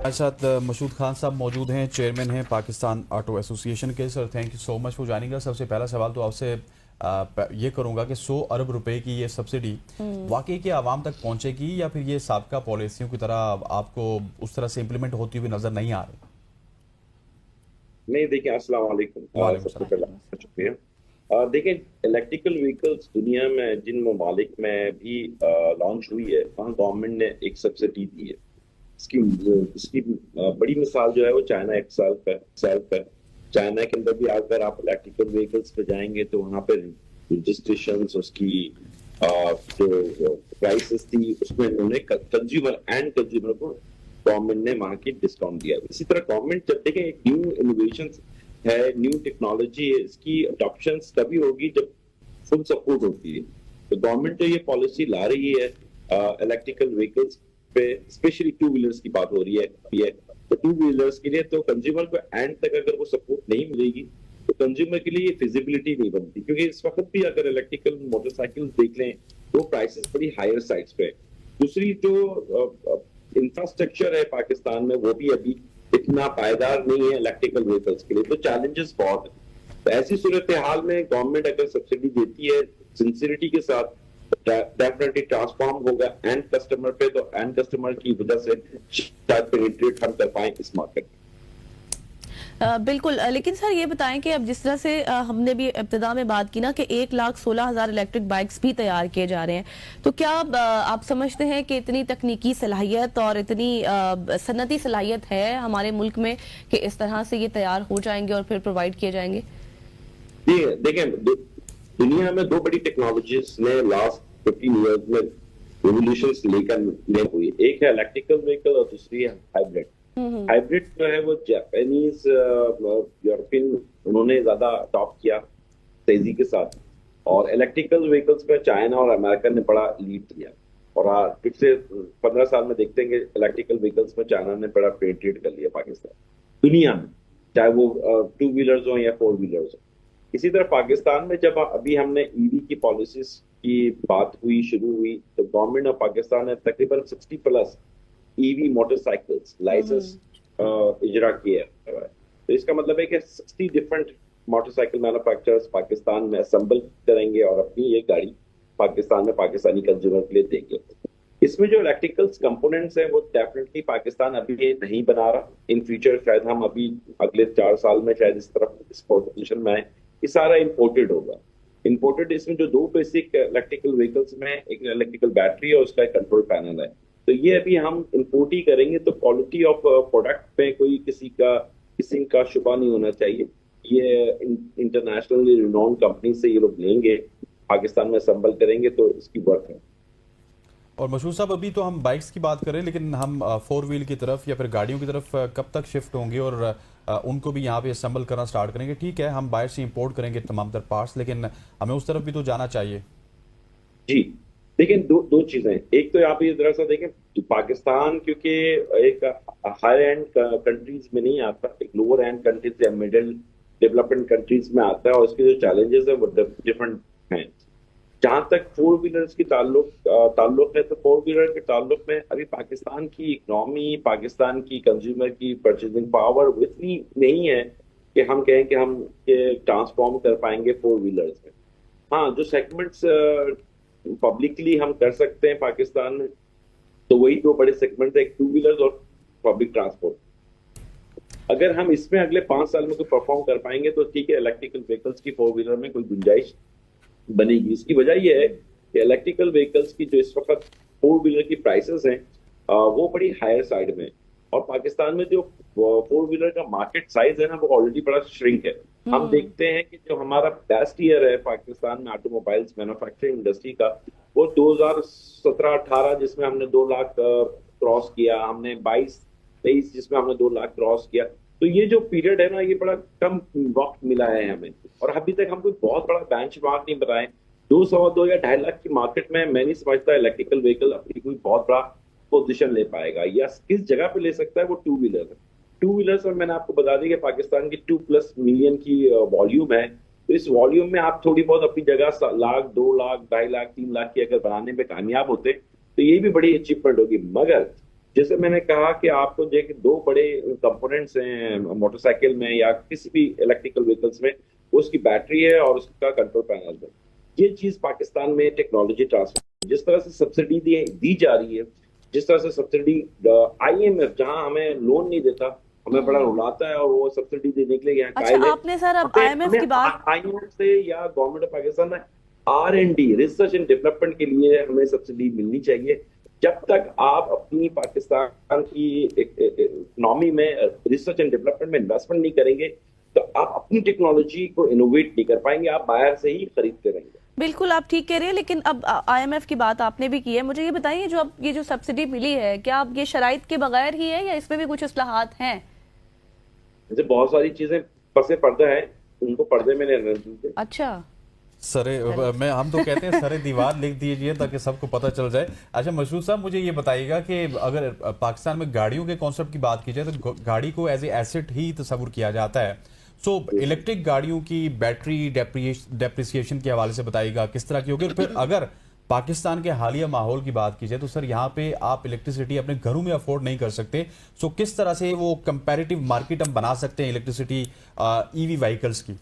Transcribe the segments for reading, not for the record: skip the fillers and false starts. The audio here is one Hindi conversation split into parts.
हमारे साथ मसूद खान साहब मौजूद हैं, चेयरमैन हैं पाकिस्तान ऑटो एसोसिएशन के। Sir thank you so much for joining us. सबसे पहला सवाल तो आपसे ये करूंगा कि 100 अरब रुपए की ये सब्सिडी वाकई के आवाम तक पहुंचेगी या फिर ये साबका पॉलिसियों की तरह आपको उस तरह से इम्प्लीमेंट होती हुई नजर नहीं आ रही? नहीं, देखिए, अस्सलाम वालेकुम। वालेकुम सबसे सलाम। पहले शुक्रिया। देखिए, इलेक्ट्रिकल व्हीकल्स दुनिया में जिन ममालिक में भी लॉन्च हुई है, वहाँ गवर्नमेंट ने एक सब्सिडी दी है। इसकी इसकी बड़ी मिसाल जो है वो चाइना एक साल का। चाइना के अंदर भी अगर आप इलेक्ट्रिकल व्हीकल्स पे जाएंगे तो वहाँ पे रजिस्ट्रेशन, उसकी जो प्राइसेस थी, उसमें उन्होंने कंज्यूमर को गवर्नमेंट ने वहां की डिस्काउंट दिया। इसी तरह गवर्नमेंट जब देखें, एक न्यू इनोवेशन है, न्यू टेक्नोलॉजी है, इसकी अडॉप्शन तभी होगी जब फुल सपोर्ट होती है। तो गवर्नमेंट जो ये पॉलिसी ला रही है इलेक्ट्रिकल व्हीकल्स पे, स्पेशली टू व्हीलर्स की बात हो रही है, तो टू व्हीलर्स के लिए तो कंज्यूमर को एंड तक अगर वो सपोर्ट नहीं मिलेगी तो कंज्यूमर के लिए ये फिजिबिलिटी नहीं बनती, क्योंकि इस वक्त भी अगर इलेक्ट्रिकल मोटरसाइकिल देख लें तो प्राइसेस बड़ी हायर साइड्स पे। दूसरी जो इंफ्रास्ट्रक्चर है पाकिस्तान में, वो भी अभी इतना पायदार नहीं है इलेक्ट्रिकल व्हीकल्स के लिए, तो चैलेंजेस बहुत है। तो ऐसी सूरत हाल में गवर्नमेंट अगर सब्सिडी देती है सिंसियरिटी के साथ, डेफिनेटली ट्रांसफॉर्म होगा एंड कस्टमर पे, तो एंड कस्टमर की वजह से शायद पेनिट्रेट हम कर पाए इस मार्केट में। बिल्कुल। लेकिन सर ये बताएं कि अब जिस तरह से हमने भी इब्तिदा में बात की ना कि 1,16,000 इलेक्ट्रिक बाइक्स भी तैयार किए जा रहे हैं, तो क्या आप समझते हैं कि इतनी तकनीकी सलाहियत और इतनी सनती सलाहियत है हमारे मुल्क में कि इस तरह से ये तैयार हो जाएंगे और फिर प्रोवाइड किए जाएंगे? देखें, दुनिया में दो बड़ी टेक्नोलॉजीज ने लास्ट 15 ईयर्स में रिवोल्यूशन ले हुई। एक है इलेक्ट्रिकल व्हीकल और दूसरी है हाइब्रिड। हाइब्रिड जो है वो जापानीज, यूरोपियन, उन्होंने ज्यादा अडॉप्ट किया तेजी के साथ, और इलेक्ट्रिकल व्हीकल्स में चाइना और अमेरिका ने बड़ा लीड दिया। और पिछले 15 साल में देखते हैं कि इलेक्ट्रिकल व्हीकल्स में चाइना ने बड़ा पेनिट्रेट कर लिया पाकिस्तान दुनिया में, चाहे वो टू व्हीलर्स हो या फोर व्हीलर्स हो। इसी तरह पाकिस्तान में जब अभी हमने ईवी की पॉलिसीज की बात हुई, शुरू हुई, तो गवर्नमेंट ऑफ पाकिस्तान ने तकरीबन 60 प्लस ईवी मोटरसाइकिल्स लाइसेंस इजरा किया है। तो इसका मतलब है कि 60 डिफरेंट मोटरसाइकिल मैन्युफैक्चरर्स पाकिस्तान में असेंबल करेंगे और अपनी ये गाड़ी पाकिस्तान में पाकिस्तानी कंज्यूमर के लिए देंगे। इसमें जो इलेक्ट्रिकल्स कंपोनेंट्स हैं वो डेफिनेटली पाकिस्तान अभी ये नहीं बना रहा। इन फ्यूचर शायद हम अभी अगले 4 साल में शायद इस तरफ इस पोजिशन में आए, ये सारा इंपोर्टेड होगा। इंपोर्टेड, इसमें जो दो बेसिक इलेक्ट्रिकल व्हीकल्स में, एक इलेक्ट्रिकल बैटरी और उसका कंट्रोल पैनल है, तो ये अभी हम इंपोर्ट ही करेंगे। तो क्वालिटी ऑफ प्रोडक्ट पे कोई किसी का शुबा नहीं होना चाहिए। ये इंटरनेशनली रिनोन कंपनी से ये लोग लेंगे, पाकिस्तान में असेंबल करेंगे, तो इसकी वर्थ है। और मशहूर साहब, अभी तो हम बाइक्स की बात करें, लेकिन हम फोर व्हील की तरफ या फिर गाड़ियों की तरफ कब तक शिफ्ट होंगे और उनको भी यहाँ पे असेंबल करना स्टार्ट करेंगे? ठीक है, हम बाहर से इंपोर्ट करेंगे तमाम तर पार्ट्स, लेकिन हमें उस तरफ भी तो जाना चाहिए। जी, देखिए, दो चीजें। एक तो आप ये जरा सा देखें, तो पाकिस्तान क्योंकि एक हाई एंड कंट्रीज में नहीं आता, एक लोअर एंड कंट्रीज या मिडिल डेवलपमेंट कंट्रीज में आता है, और उसके जो चैलेंजेस है वो डिफरेंट हैं। जहां तक फोर व्हीलर्स की ताल्लुक है, तो फोर व्हीलर के ताल्लुक में अभी पाकिस्तान की इकोनॉमी, पाकिस्तान की कंज्यूमर की परचेजिंग पावर इतनी नहीं है कि हम कहें कि हम ट्रांसफॉर्म कर पाएंगे फोर व्हीलर्स में। हाँ, जो सेगमेंट्स पब्लिकली हम कर सकते हैं पाकिस्तान में, तो वही दो बड़े सेगमेंट है, एक टू व्हीलर्स और पब्लिक ट्रांसपोर्ट। अगर हम इसमें अगले 5 साल में कोई परफॉर्म कर पाएंगे तो ठीक है, इलेक्ट्रिकल व्हीकल्स की फोर व्हीलर में कोई गुंजाइश बनेगी। इसकी वजह यह है कि इलेक्ट्रिकल व्हीकल्स की जो इस वक्त फोर व्हीलर की प्राइसेस हैं वो बड़ी हायर साइड में, और पाकिस्तान में जो फोर व्हीलर का मार्केट साइज है ना, वो ऑलरेडी बड़ा श्रिंक है। हम देखते हैं कि जो हमारा बेस्ट ईयर है पाकिस्तान में ऑटोमोबाइल्स मैन्युफैक्चरिंग इंडस्ट्री का, वो 2017-18 जिसमें हमने 2 लाख क्रॉस किया, हमने 22-23 जिसमें हमने 2 लाख क्रॉस किया। तो ये जो पीरियड है ना, ये बड़ा कम वक्त मिला है हमें, और अभी तक हम कोई बहुत बड़ा बेंचमार्क नहीं बनाए। 2 या 2.5 लाख की मार्केट में मैं नहीं समझता इलेक्ट्रिकल व्हीकल अपनी कोई बहुत बड़ा पोजीशन ले पाएगा, या किस जगह पे ले सकता है वो टू व्हीलर है। टू व्हीलर्स में मैंने आपको बता दी कि पाकिस्तान की 2+ मिलियन की वॉल्यूम है, तो इस वॉल्यूम में आप थोड़ी बहुत अपनी जगह लाख, 2 लाख, 2.5 लाख, 3 लाख की अगर बनाने में कामयाब होते तो ये भी बड़ी अचीवमेंट होगी। मगर जैसे मैंने कहा कि आपको जो कि दो बड़े कंपोनेंट्स हैं मोटरसाइकिल में या किसी भी इलेक्ट्रिकल व्हीकल्स में, वो उसकी बैटरी है और उसका कंट्रोल पैनल है। ये चीज पाकिस्तान में टेक्नोलॉजी ट्रांसफर, जिस तरह से सब्सिडी दी जा रही है, जिस तरह से सब्सिडी IMF जहां हमें लोन नहीं देता, हमें बड़ा रुलाता है और वो सब्सिडी देने के लिए यहाँ अच्छा, कायल है। आपने सर अब हमें IMF की बात, IMF से या गवर्नमेंट ऑफ पाकिस्तान में R&D रिसर्च एंड डेवलपमेंट के लिए हमें सब्सिडी मिलनी चाहिए। जब तक आप अपनी पाकिस्तान की इकोनॉमी में रिसर्च एंड डेवलपमेंट में इन्वेस्टमेंट नहीं करेंगे, तो आप अपनी टेक्नोलॉजी को इनोवेट नहीं कर पाएंगे, आप बाहर से ही खरीदते रहेंगे। बिल्कुल आप ठीक कह रहे हैं, लेकिन अब IMF की बात आपने भी की है। मुझे ये बताइए, जो अब ये जो सब्सिडी मिली है, क्या अब ये शराइत के बगैर ही है या इसमें भी कुछ इस्लाहात हैं? जैसे बहुत सारी चीजें पसे पर्दा है, उनको पर्दे में रहने दीजिए। अच्छा, सरे मैं हम तो कहते हैं सरे दीवार लिख दीजिए ताकि सबको पता चल जाए। अच्छा मशहूर साहब, मुझे ये बताइएगा कि अगर पाकिस्तान में गाड़ियों के कॉन्सेप्ट की बात की जाए तो गाड़ी को एज ए एसेट ही तस्वुर किया जाता है। सो इलेक्ट्रिक गाड़ियों की बैटरी डेप्रिसिएशन के हवाले से बताइएगा किस तरह की होगी। और फिर अगर पाकिस्तान के हालिया माहौल की बात की जाए तो सर यहाँ पे आप इलेक्ट्रिसिटी अपने घरों में अफोर्ड नहीं कर सकते, सो किस तरह से वो कंपैरेटिव मार्केट हम बना सकते हैं इलेक्ट्रिसिटी EV व्हीकल्स की?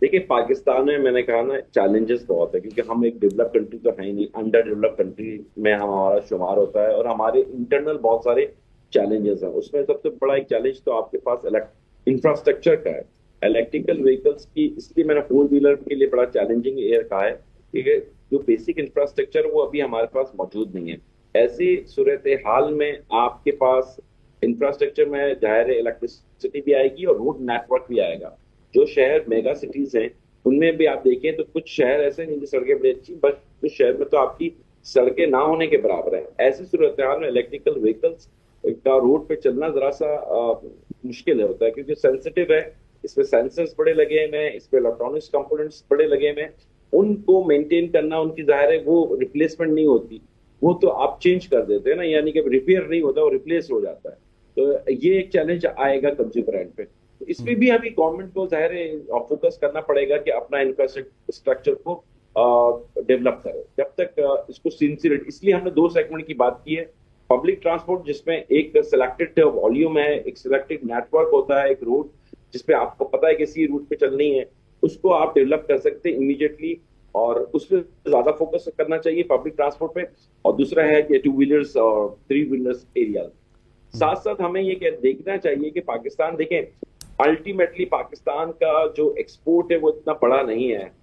देखिए, पाकिस्तान में मैंने कहा ना, चैलेंजेस बहुत है, क्योंकि हम एक डेवलप कंट्री तो है ही नहीं, अंडर डेवलप कंट्री में हमारा शुमार होता है और हमारे इंटरनल बहुत सारे चैलेंजेस हैं। उसमें सबसे बड़ा एक चैलेंज तो आपके पास इंफ्रास्ट्रक्चर का है, इलेक्ट्रिकल व्हीकल्स की। इसलिए मैंने 4 व्हीलर के लिए बड़ा चैलेंजिंग ये कहा है कि जो बेसिक इंफ्रास्ट्रक्चर वो अभी हमारे पास मौजूद नहीं है। ऐसी सूरत हाल में आपके पास इंफ्रास्ट्रक्चर में जाहिर इलेक्ट्रिसिटी भी आएगी और रोड नेटवर्क भी आएगा। जो शहर मेगा सिटीज हैं उनमें भी आप देखें तो कुछ शहर ऐसे नहीं जिनकी सड़कें बड़ी अच्छी, बस कुछ शहर में तो आपकी सड़कें ना होने के बराबर है। ऐसी सूरत हाल में इलेक्ट्रिकल व्हीकल्स का रोड पे चलना जरा सा मुश्किल होता है, क्योंकि सेंसिटिव है, इसमें सेंसर्स बड़े लगे हुए हैं, इसमें इलेक्ट्रॉनिक्स कंपोनेंट्स बड़े लगे हुए हैं। उनको मेंटेन करना, उनकी जाहिर है वो रिप्लेसमेंट नहीं होती, वो तो आप चेंज कर देते हैं ना, यानी कि रिपेयर नहीं होता, वो रिप्लेस हो जाता है। तो ये एक चैलेंज आएगा कंज्यूमर एंड पे। तो इसमें भी हमें गवर्नमेंट को जाहिर है फोकस करना पड़ेगा कि अपना इंफ्रास्ट्रक्चर को डेवलप करे। जब तक इसको सिंसियर, इसलिए हमने 2 सेगमेंट की बात की है। पब्लिक ट्रांसपोर्ट जिसमें एक सिलेक्टेड वॉल्यूम है, एक सिलेक्टेड नेटवर्क होता है, एक रूट जिसपे आपको पता है कि इसी रूट पे चलनी है, उसको आप डेवलप कर सकते हैं इमीडिएटली और उस पर ज्यादा फोकस करना चाहिए पब्लिक ट्रांसपोर्ट पे। और दूसरा है कि 2 व्हीलर्स और 3 व्हीलर्स एरिया। साथ साथ हमें ये देखना चाहिए कि पाकिस्तान, देखें, अल्टीमेटली पाकिस्तान का जो एक्सपोर्ट है वो इतना बड़ा नहीं है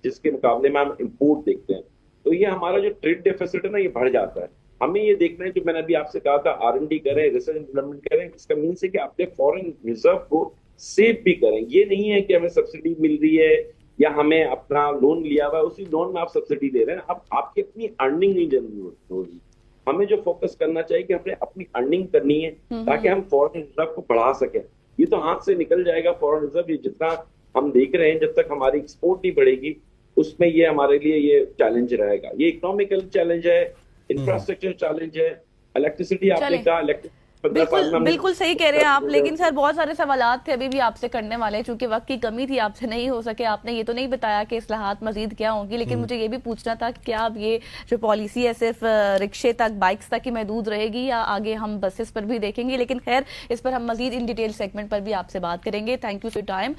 जिसके मुकाबले में हम इंपोर्ट देखते हैं। तो ये हमारा जो ट्रेड डेफिसिट है ना, ये बढ़ जाता है। हमें ये देखना है, जो मैंने अभी आपसे कहा था, R&D करें, रिसर्च एंड डेवलपमेंट करें। इसका मीन्स है कि अपने फॉरेन रिजर्व को सेव भी करें। ये नहीं है कि हमें सब्सिडी मिल रही है या हमें अपना लोन लिया हुआ है, उसी लोन में आप सब्सिडी ले रहे हैं, अब आपकी अपनी अर्निंग नहीं जनरेट होगी। हमें जो फोकस करना चाहिए कि हमने अपनी अर्निंग करनी है ताकि हम फॉरेन रिजर्व को बढ़ा सकें। ये तो हाथ से निकल जाएगा फॉरेन रिजर्व, ये जितना हम देख रहे हैं, जब तक हमारी एक्सपोर्ट नहीं बढ़ेगी उसमें ये हमारे लिए ये चैलेंज रहेगा। ये इकोनॉमिकल चैलेंज है, इंफ्रास्ट्रक्चर चैलेंज है, इलेक्ट्रिसिटी आपने कहा, बिल्कुल सही कह रहे हैं आप। लेकिन सर बहुत सारे सवालात थे अभी भी आपसे करने वाले, चूंकि वक्त की कमी थी आपसे नहीं हो सके। आपने ये तो नहीं बताया कि इस्लाहात मजीद क्या होंगी, लेकिन मुझे ये भी पूछना था कि क्या अब ये जो पॉलिसी है सिर्फ रिक्शे तक, बाइक्स तक ही महदूद रहेगी या आगे हम बसेस पर भी देखेंगे? लेकिन खैर, इस पर हम मजीद इन डिटेल सेगमेंट पर भी आपसे बात करेंगे। Thank you for time.